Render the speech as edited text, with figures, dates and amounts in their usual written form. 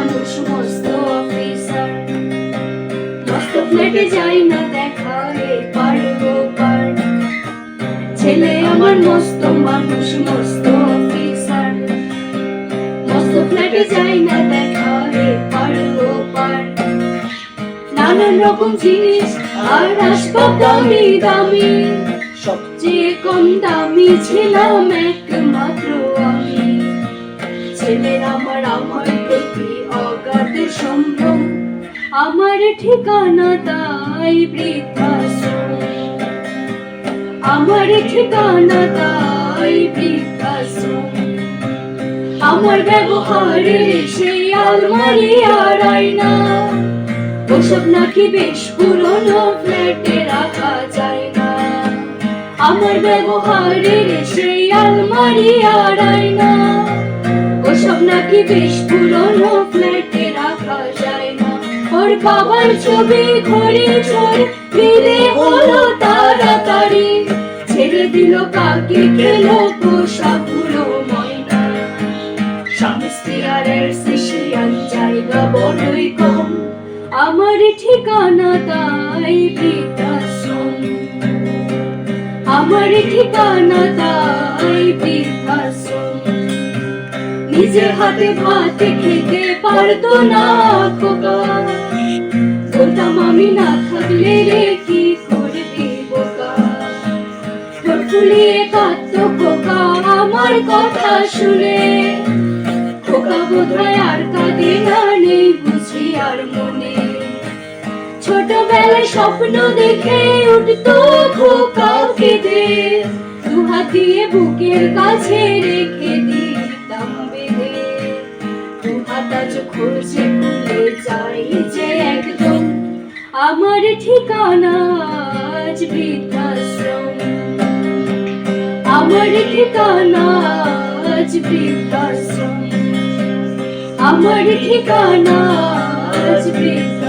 মানুষ মস্ত অফিসার, মস্ত ফ্ল্যাটে যাই না দেখা এপার ওপার। ছেলে আমার মস্ত মানুষ মস্ত অফিসার, মস্ত ফ্ল্যাটে যাই না দেখা এপার ওপার। নানান রকম জিনিস আর আসবাব দামি দামি, সবচেয়ে কম দামি ছিলাম একমাত্র আমি। ছেলের আমার প্রতি অগাধ সম্ভ্রম, আমার ঠিকানা তাই বৃদ্ধাশ্রম, আমার ঠিকানা তাই বৃদ্ধাশ্রম। আমার ব্যবহারে সেই আলমারি আর আয়না, ওসব নাকি বেশ পুরনো ফ্ল্যাটে রাখা যায় না। আমার ব্যবহারের সেই আলমারি আর আয়না, ওসব নাকি বেশ পুরনো ফ্ল্যাটে রাখা যায় না। ওর বাবার ছবি ঘরে ছড়ে দিলে হলো তাড়াতাড়ি, ছেড়ে দিল কাকে খেলো পোষাকগুলো ময়না। স্বামী স্ত্রী আর এর জায়গা বড়ই কম, আমার ঠিকানা তাই বৃদ্ধাশ্রম, আমার ঠিকানা তাই বৃদ্ধাশ্রম। নিজে হাতে ভাত খেতে পারতো না খোকা, বলতাম আমি না থাকলে রে কি করবি বোকা। ঠোঁট ফুলিয়ে কাঁদতো খোকা আমার কথা শুনে, খোকা বোধহয় আর কাঁদে না, নেই বুঝি আর মনে। ছোটবেলায় স্বপ্ন দেখে উঠতো খোকা কেঁদে, দুহাত দিয়ে বুকের কাছে রেখে দিতাম বেঁধে। দুহাত আজ খুঁজে খুলে যাই যে একদম, আমার ঠিকানা আজ বৃদ্ধাশ্রম, আমার ঠিকানা আজ বৃদ্ধাশ্রম, আমার ঠিকানা আজ বৃদ্ধাশ্রম।